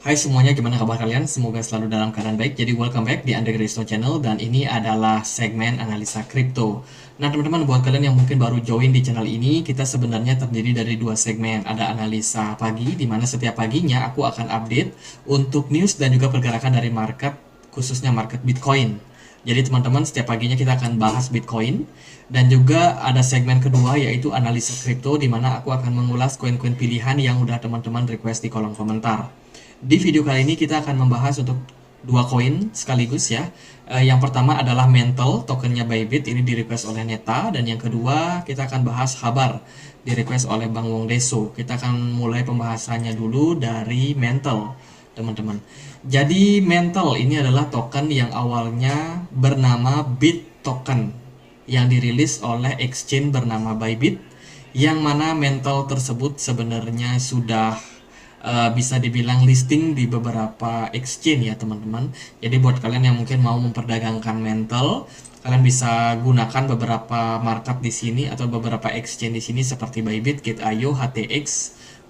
Hai semuanya, gimana kabar kalian? Semoga selalu dalam keadaan baik. Jadi welcome back di Andre Kristo Channel dan ini adalah segmen analisa kripto. Nah teman-teman, buat kalian yang mungkin baru join di channel ini, kita sebenarnya terdiri dari dua segmen. Ada analisa pagi, di mana setiap paginya aku akan update untuk news dan juga pergerakan dari market, khususnya market Bitcoin. Jadi teman-teman, setiap paginya kita akan bahas Bitcoin. Dan juga ada segmen kedua yaitu analisa kripto, di mana aku akan mengulas koin-koin pilihan yang udah teman-teman request di kolom komentar. Di video kali ini kita akan membahas untuk dua koin sekaligus ya. Yang pertama adalah Mental, tokennya Bybit, ini di request oleh Neta. Dan yang kedua kita akan bahas Habar, di request oleh Bang Wong Deso. Kita akan mulai pembahasannya dulu dari Mental, teman-teman. Jadi Mental ini adalah token yang awalnya bernama Bit Token, yang dirilis oleh exchange bernama Bybit, yang mana Mental tersebut sebenarnya sudah bisa dibilang listing di beberapa exchange ya teman-teman. Jadi buat kalian yang mungkin mau memperdagangkan Mental, kalian bisa gunakan beberapa markup di sini atau beberapa exchange di sini seperti Bybit, Gate.io, HTX,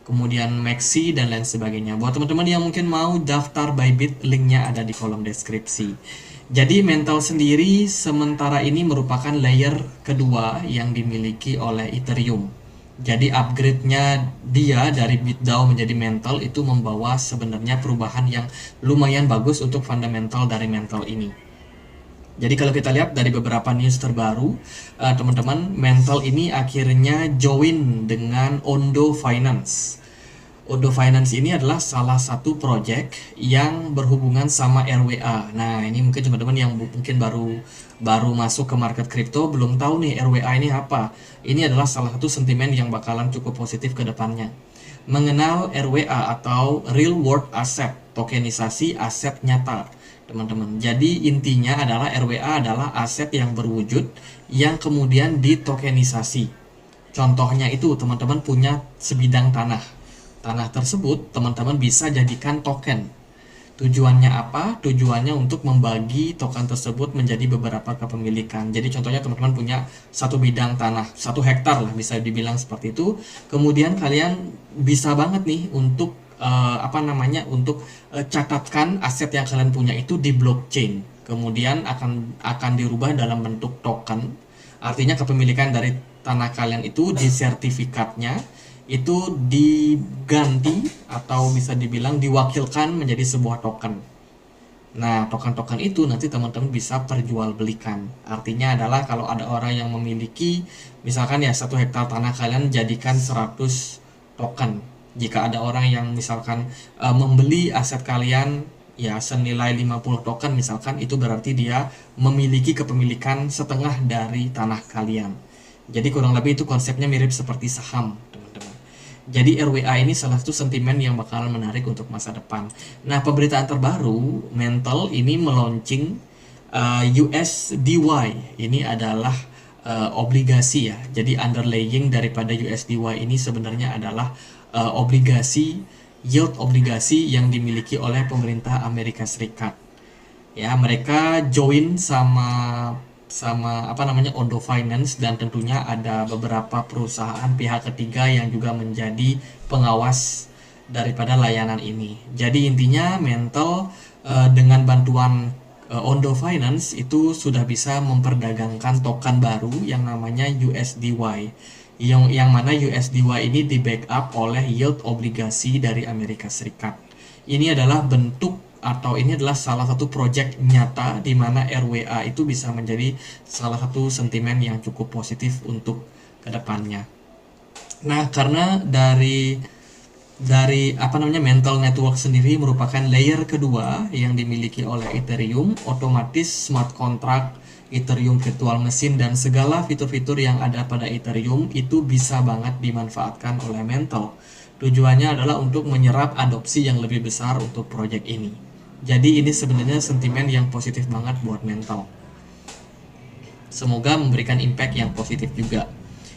kemudian Maxi dan lain sebagainya. Buat teman-teman yang mungkin mau daftar Bybit, linknya ada di kolom deskripsi. Jadi Mental sendiri sementara ini merupakan layer kedua yang dimiliki oleh Ethereum. Jadi upgrade-nya dia dari BitDAO menjadi Mental itu membawa sebenarnya perubahan yang lumayan bagus untuk fundamental dari Mental ini. Jadi kalau kita lihat dari beberapa news terbaru, teman-teman, Mental ini akhirnya join dengan Ondo Finance. Ondo Finance ini adalah salah satu project yang berhubungan sama RWA. Nah, ini mungkin teman-teman yang mungkin baru masuk ke market crypto belum tahu nih RWA ini apa. Ini adalah salah satu sentimen yang bakalan cukup positif ke depannya. Mengenal RWA atau Real World Asset, tokenisasi aset nyata, teman-teman. Jadi intinya adalah RWA adalah aset yang berwujud yang kemudian ditokenisasi. Contohnya itu teman-teman punya sebidang tanah. Tanah tersebut teman-teman bisa jadikan token. Tujuannya apa? Tujuannya untuk membagi token tersebut menjadi beberapa kepemilikan. Jadi contohnya teman-teman punya satu bidang tanah, 1 hektar lah bisa dibilang seperti itu. Kemudian kalian bisa banget nih untuk catatkan aset yang kalian punya itu di blockchain. Kemudian akan dirubah dalam bentuk token. Artinya kepemilikan dari tanah kalian itu di sertifikatnya itu diganti atau bisa dibilang diwakilkan menjadi sebuah token. Nah, token-token itu nanti teman-teman bisa perjualbelikan. Artinya adalah kalau ada orang yang memiliki misalkan ya 1 hektar tanah, kalian jadikan 100 token. Jika ada orang yang misalkan membeli aset kalian ya senilai 50 token misalkan, itu berarti dia memiliki kepemilikan setengah dari tanah kalian. Jadi kurang lebih itu konsepnya mirip seperti saham. Jadi RWA ini salah satu sentimen yang bakalan menarik untuk masa depan. Nah, pemberitaan terbaru, Mental ini meluncing USDY. Ini adalah obligasi ya. Jadi underlying daripada USDY ini sebenarnya adalah yield obligasi yang dimiliki oleh pemerintah Amerika Serikat. Ya, mereka join sama Ondo Finance, dan tentunya ada beberapa perusahaan pihak ketiga yang juga menjadi pengawas daripada layanan ini. Jadi intinya Mental dengan bantuan Ondo Finance itu sudah bisa memperdagangkan token baru yang namanya USDY. Yang mana USDY ini di backup oleh yield obligasi dari Amerika Serikat. Ini adalah ini adalah salah satu project nyata di mana RWA itu bisa menjadi salah satu sentimen yang cukup positif untuk kedepannya. Nah, karena dari Mental Network sendiri merupakan layer kedua yang dimiliki oleh Ethereum, otomatis smart contract, Ethereum virtual machine, dan segala fitur-fitur yang ada pada Ethereum itu bisa banget dimanfaatkan oleh Mental. Tujuannya adalah untuk menyerap adopsi yang lebih besar untuk project ini. Jadi ini sebenarnya sentimen yang positif banget buat Mental. Semoga memberikan impact yang positif juga.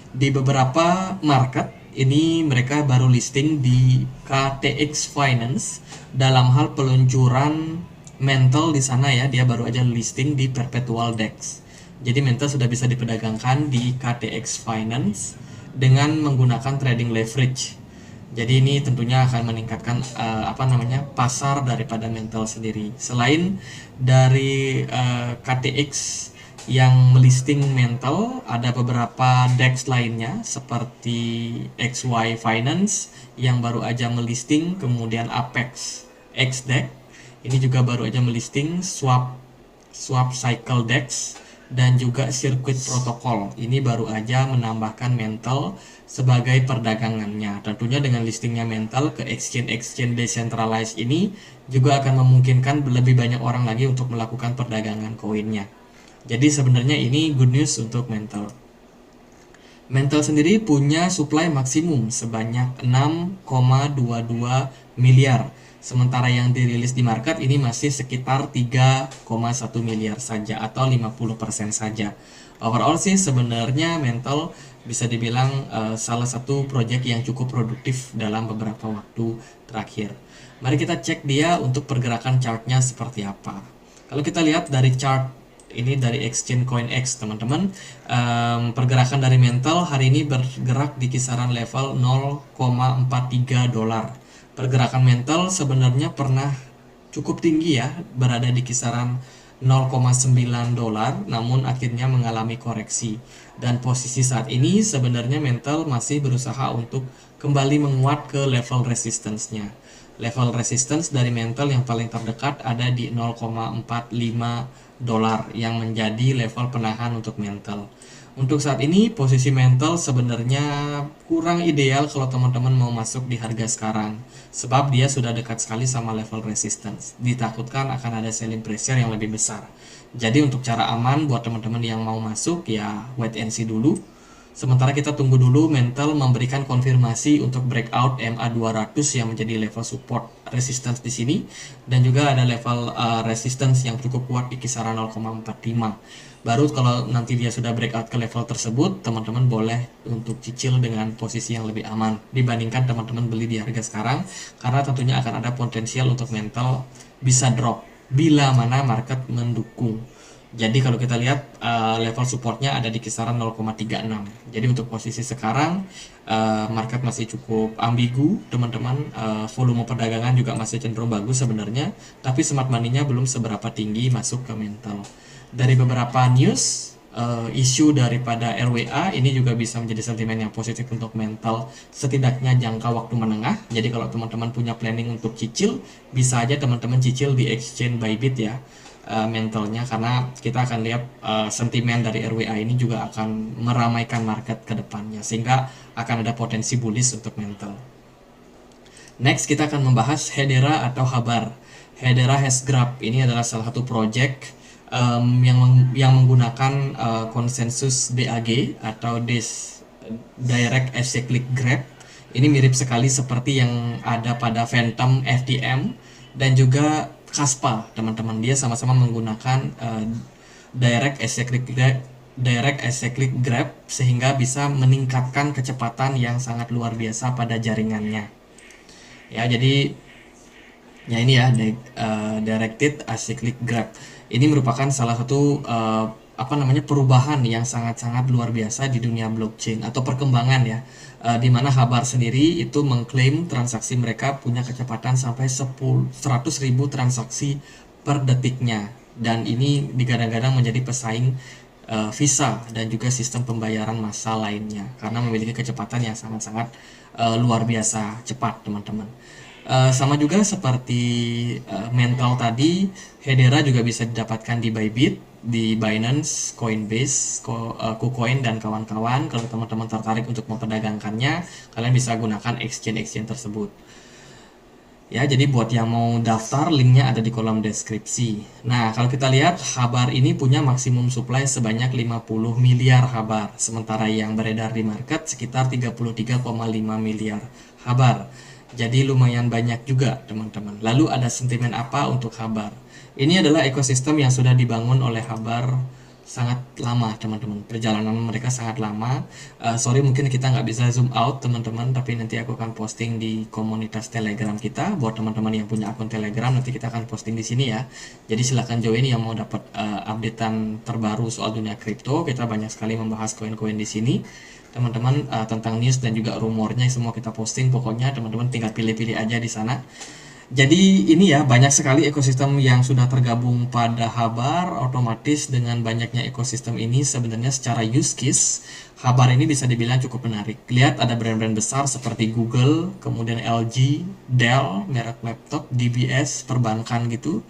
Di beberapa market ini mereka baru listing di KTX Finance dalam hal peluncuran Mental di sana ya, dia baru aja listing di Perpetual DEX. Jadi Mental sudah bisa diperdagangkan di KTX Finance dengan menggunakan trading leverage. Jadi ini tentunya akan meningkatkan pasar daripada Mental sendiri. Selain dari KTX yang melisting Mental, ada beberapa DEX lainnya seperti XY Finance yang baru aja melisting, kemudian Apex XDEX ini juga baru aja melisting, Swap Cycle Dex, dan juga Circuit Protocol. Ini baru aja menambahkan Mental sebagai perdagangannya. Tentunya dengan listingnya Mental ke exchange-exchange decentralized ini juga akan memungkinkan lebih banyak orang lagi untuk melakukan perdagangan koinnya. Jadi sebenarnya ini good news untuk Mental. Mental sendiri punya supply maksimum sebanyak 6,22 miliar. Sementara yang dirilis di market ini masih sekitar 3,1 miliar saja atau 50% saja. Overall sih sebenarnya Mental bisa dibilang salah satu proyek yang cukup produktif dalam beberapa waktu terakhir. Mari kita cek dia untuk pergerakan chartnya seperti apa. Kalau kita lihat dari chart ini dari exchange CoinEx teman-teman, pergerakan dari Mental hari ini bergerak di kisaran level 0,43 dolar. Pergerakan Mental sebenarnya pernah cukup tinggi ya, berada di kisaran 0,9 dolar, namun akhirnya mengalami koreksi. Dan posisi saat ini sebenarnya Mental masih berusaha untuk kembali menguat ke level resistance-nya. Level resistance dari Mental yang paling terdekat ada di 0,45 dolar yang menjadi level penahan untuk Mental. Untuk saat ini posisi Mental sebenarnya kurang ideal kalau teman-teman mau masuk di harga sekarang, sebab dia sudah dekat sekali sama level resistance. Ditakutkan akan ada selling pressure yang lebih besar. Jadi untuk cara aman buat teman-teman yang mau masuk ya wait and see dulu. Sementara kita tunggu dulu Mental memberikan konfirmasi untuk breakout MA200 yang menjadi level support resistance di sini, dan juga ada level resistance yang cukup kuat di kisaran 0,45. Baru kalau nanti dia sudah breakout ke level tersebut, teman-teman boleh untuk cicil dengan posisi yang lebih aman dibandingkan teman-teman beli di harga sekarang, karena tentunya akan ada potensial untuk Mental bisa drop bila mana market mendukung. Jadi kalau kita lihat level supportnya ada di kisaran 0,36. Jadi untuk posisi sekarang market masih cukup ambigu teman-teman. Volume perdagangan juga masih cenderung bagus sebenarnya, tapi smart money-nya belum seberapa tinggi masuk ke Mental. Dari beberapa news, isu daripada RWA ini juga bisa menjadi sentimen yang positif untuk Mental setidaknya jangka waktu menengah. Jadi kalau teman-teman punya planning untuk cicil, bisa aja teman-teman cicil di exchange Bybit ya. Mentalnya, karena kita akan lihat sentimen dari RWA ini juga akan meramaikan market ke depannya, sehingga akan ada potensi bullish untuk Mental. Next kita akan membahas Hedera atau Habar. Hedera Hashgraph ini adalah salah satu project yang menggunakan konsensus DAG atau Direct Acyclic Graph. Ini mirip sekali seperti yang ada pada Phantom FTM dan juga Kaspa, teman-teman. Dia sama-sama menggunakan direct acyclic graph sehingga bisa meningkatkan kecepatan yang sangat luar biasa pada jaringannya. Ya, jadi ya ini ya directed acyclic graph. Ini merupakan salah satu perubahan yang sangat-sangat luar biasa di dunia blockchain atau perkembangan ya, di mana Habar sendiri itu mengklaim transaksi mereka punya kecepatan sampai 100.000 transaksi per detiknya, dan ini digadang-gadang menjadi pesaing Visa dan juga sistem pembayaran massal lainnya karena memiliki kecepatan yang sangat-sangat luar biasa cepat teman-teman. Sama juga seperti Mental tadi, Hedera juga bisa didapatkan di Bybit, di Binance, Coinbase, KuCoin dan kawan-kawan. Kalau teman-teman tertarik untuk memperdagangkannya, kalian bisa gunakan exchange tersebut. Ya, jadi buat yang mau daftar, linknya ada di kolom deskripsi. Nah, kalau kita lihat, Habar ini punya maksimum supply sebanyak 50 miliar Habar, sementara yang beredar di market sekitar 33,5 miliar Habar. Jadi lumayan banyak juga teman-teman. Lalu ada sentimen apa untuk Habar? Ini adalah ekosistem yang sudah dibangun oleh Habar sangat lama teman-teman. Perjalanan mereka sangat lama. Sorry mungkin kita nggak bisa zoom out teman-teman, tapi nanti aku akan posting di komunitas Telegram kita. Buat teman-teman yang punya akun Telegram, nanti kita akan posting di sini ya. Jadi silahkan join yang mau dapat updatean terbaru soal dunia kripto. Kita banyak sekali membahas koin-koin di sini. teman-teman, tentang news dan juga rumornya semua kita posting. Pokoknya teman-teman tinggal pilih-pilih aja di sana. Jadi ini ya, banyak sekali ekosistem yang sudah tergabung pada Habar. Otomatis dengan banyaknya ekosistem ini sebenarnya secara use case Habar ini bisa dibilang cukup menarik. Lihat ada brand-brand besar seperti Google, kemudian LG, Dell, merek laptop, DBS, perbankan gitu.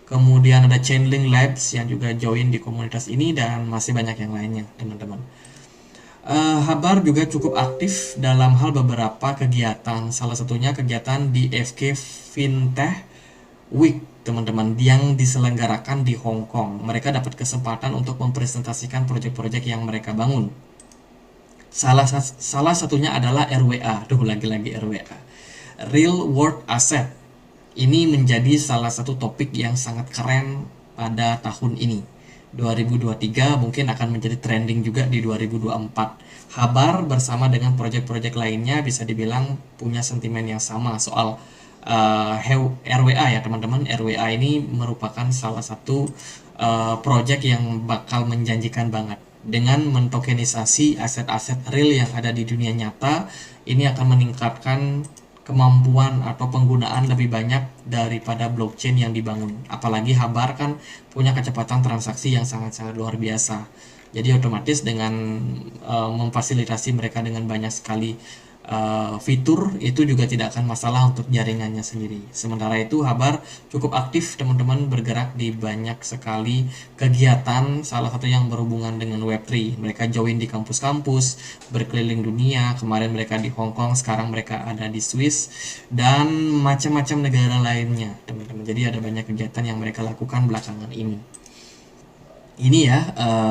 Kemudian ada Chainlink Labs yang juga join di komunitas ini dan masih banyak yang lainnya, teman-teman. Habar juga cukup aktif dalam hal beberapa kegiatan. Salah satunya kegiatan di FK Fintech Week, teman-teman, yang diselenggarakan di Hong Kong. Mereka dapat kesempatan untuk mempresentasikan proyek-proyek yang mereka bangun. Salah satunya adalah RWA. Duh, lagi-lagi RWA. Real World Asset. Ini menjadi salah satu topik yang sangat keren pada tahun ini. 2023 mungkin akan menjadi trending juga di 2024. Habar bersama dengan proyek-proyek lainnya bisa dibilang punya sentimen yang sama soal RWA ya teman-teman. RWA ini merupakan salah satu proyek yang bakal menjanjikan banget. Dengan mentokenisasi aset-aset real yang ada di dunia nyata, ini akan meningkatkan kemampuan atau penggunaan lebih banyak daripada blockchain yang dibangun. Apalagi Habar kan punya kecepatan transaksi yang sangat-sangat luar biasa. Jadi otomatis dengan memfasilitasi mereka dengan banyak sekali fitur, itu juga tidak akan masalah untuk jaringannya sendiri. Sementara itu Habar cukup aktif teman-teman, bergerak di banyak sekali kegiatan, salah satu yang berhubungan dengan Web3. Mereka join di kampus-kampus, berkeliling dunia. Kemarin mereka di Hong Kong, sekarang mereka ada di Swiss dan macam-macam negara lainnya, teman-teman. Jadi ada banyak kegiatan yang mereka lakukan belakangan ini. Ini ya,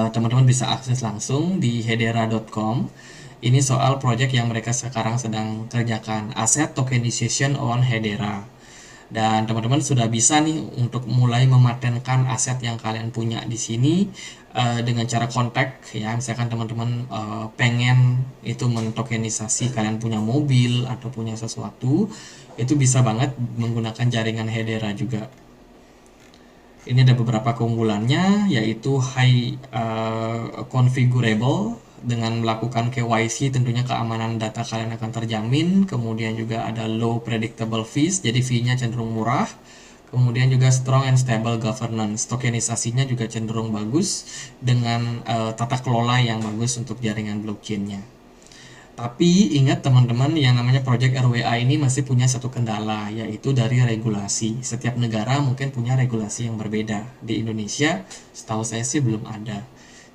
teman-teman bisa akses langsung di hedera.com. Ini soal project yang mereka sekarang sedang kerjakan, Asset Tokenization on Hedera. Dan teman-teman sudah bisa nih untuk mulai mematenkan aset yang kalian punya di sini dengan cara kontak ya. Misalkan teman-teman pengen itu mentokenisasi, kalian punya mobil atau punya sesuatu, itu bisa banget menggunakan jaringan Hedera juga. Ini ada beberapa keunggulannya, yaitu high configurable. Dengan melakukan KYC tentunya keamanan data kalian akan terjamin. Kemudian juga ada low predictable fees, jadi fee-nya cenderung murah. Kemudian juga strong and stable governance, tokenisasinya juga cenderung bagus dengan tata kelola yang bagus untuk jaringan blockchain-nya. Tapi ingat teman-teman, yang namanya project RWA ini masih punya satu kendala, yaitu dari regulasi. Setiap negara mungkin punya regulasi yang berbeda. Di Indonesia, setahu saya sih belum ada.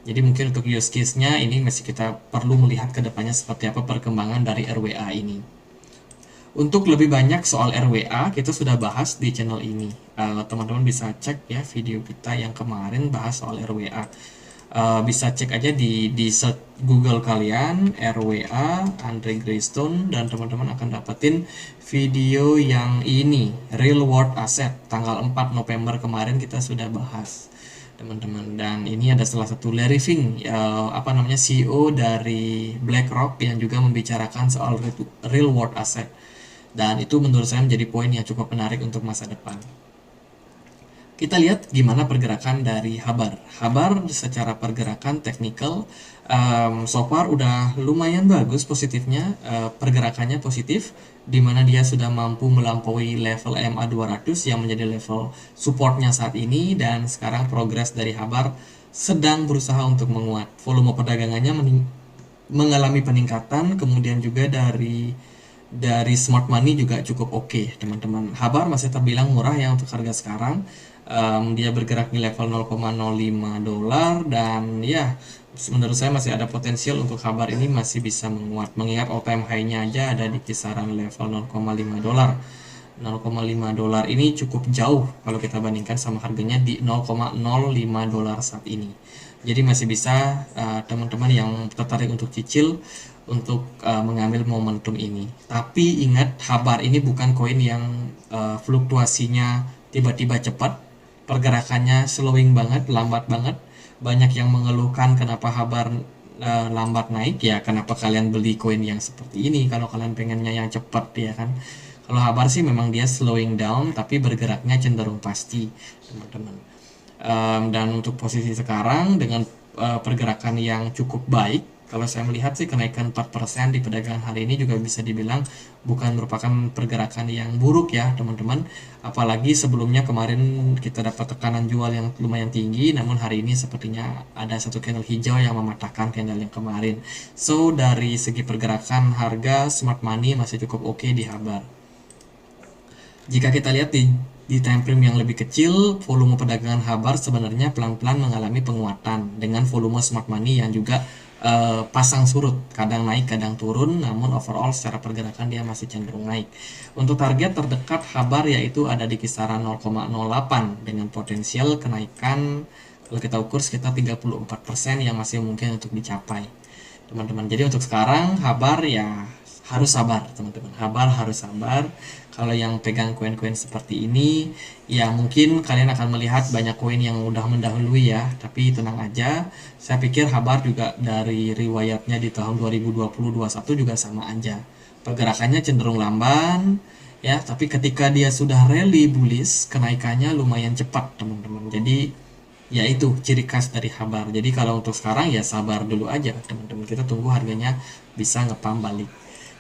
Jadi mungkin untuk use case-nya ini masih kita perlu melihat ke depannya seperti apa perkembangan dari RWA ini. Untuk lebih banyak soal RWA, kita sudah bahas di channel ini. Teman-teman bisa cek ya video kita yang kemarin bahas soal RWA. Bisa cek aja di search Google kalian RWA Andre Greystone dan teman-teman akan dapetin video yang ini, Real World Asset, tanggal 4 November kemarin kita sudah bahas teman-teman. Dan ini ada salah satu Larry Fink, CEO dari BlackRock, yang juga membicarakan soal Real World Asset, dan itu menurut saya menjadi poin yang cukup menarik untuk masa depan. Kita lihat gimana pergerakan dari Habar. Habar secara pergerakan teknikal so far udah lumayan bagus positifnya, pergerakannya positif, dimana dia sudah mampu melampaui level MA 200 yang menjadi level supportnya saat ini, dan sekarang progres dari Habar sedang berusaha untuk menguat. Volume perdagangannya mengalami peningkatan, kemudian juga dari smart money juga cukup oke, teman-teman. Habar masih terbilang murah ya untuk harga sekarang. Dia bergerak di level $0,05 dan ya menurut saya masih ada potensial untuk Habar ini masih bisa menguat, mengingat all time high-nya aja ada di kisaran level $0,5. $0,5 ini cukup jauh kalau kita bandingkan sama harganya di $0,05 saat ini. Jadi masih bisa teman-teman yang tertarik untuk cicil untuk mengambil momentum ini. Tapi ingat, Habar ini bukan koin yang fluktuasinya tiba-tiba cepat, pergerakannya slowing banget, lambat banget. Banyak yang mengeluhkan kenapa Habar lambat naik, ya kenapa kalian beli koin yang seperti ini kalau kalian pengennya yang cepat, ya kan. Kalau Habar sih memang dia slowing down tapi bergeraknya cenderung pasti, teman-teman. Dan untuk posisi sekarang dengan pergerakan yang cukup baik, Kalau saya melihat sih kenaikan 4% di perdagangan hari ini juga bisa dibilang bukan merupakan pergerakan yang buruk ya teman-teman. Apalagi sebelumnya kemarin kita dapat tekanan jual yang lumayan tinggi, namun hari ini sepertinya ada satu candle hijau yang mematahkan candle yang kemarin. So dari segi pergerakan harga smart money masih cukup oke di Habar. Jika kita lihat di time frame yang lebih kecil, volume perdagangan Habar sebenarnya pelan-pelan mengalami penguatan dengan volume smart money yang juga pasang surut, kadang naik, kadang turun, namun overall secara pergerakan dia masih cenderung naik. Untuk target terdekat Habar yaitu ada di kisaran 0,08 dengan potensial kenaikan kalau kita ukur sekitar 34% yang masih mungkin untuk dicapai teman-teman. Jadi untuk sekarang Habar ya harus sabar teman-teman, Habar harus sabar. Kalau yang pegang koin-koin seperti ini ya mungkin kalian akan melihat banyak koin yang udah mendahului ya, tapi tenang aja, saya pikir Habar juga dari riwayatnya di tahun 2020-21 juga sama aja, pergerakannya cenderung lamban ya, tapi ketika dia sudah rally bullish kenaikannya lumayan cepat teman-teman. Jadi ya itu ciri khas dari Habar. Jadi kalau untuk sekarang ya sabar dulu aja teman-teman, kita tunggu harganya bisa ngepam balik.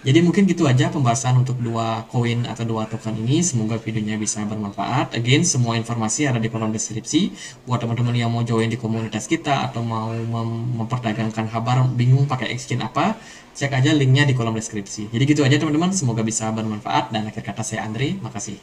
Jadi mungkin gitu aja pembahasan untuk dua koin atau dua token ini. Semoga videonya bisa bermanfaat. Again, semua informasi ada di kolom deskripsi. Buat teman-teman yang mau join di komunitas kita atau mau memperdagangkan Habar, bingung pakai exchange apa, cek aja linknya di kolom deskripsi. Jadi gitu aja teman-teman, semoga bisa bermanfaat. Dan akhir kata saya Andre, makasih.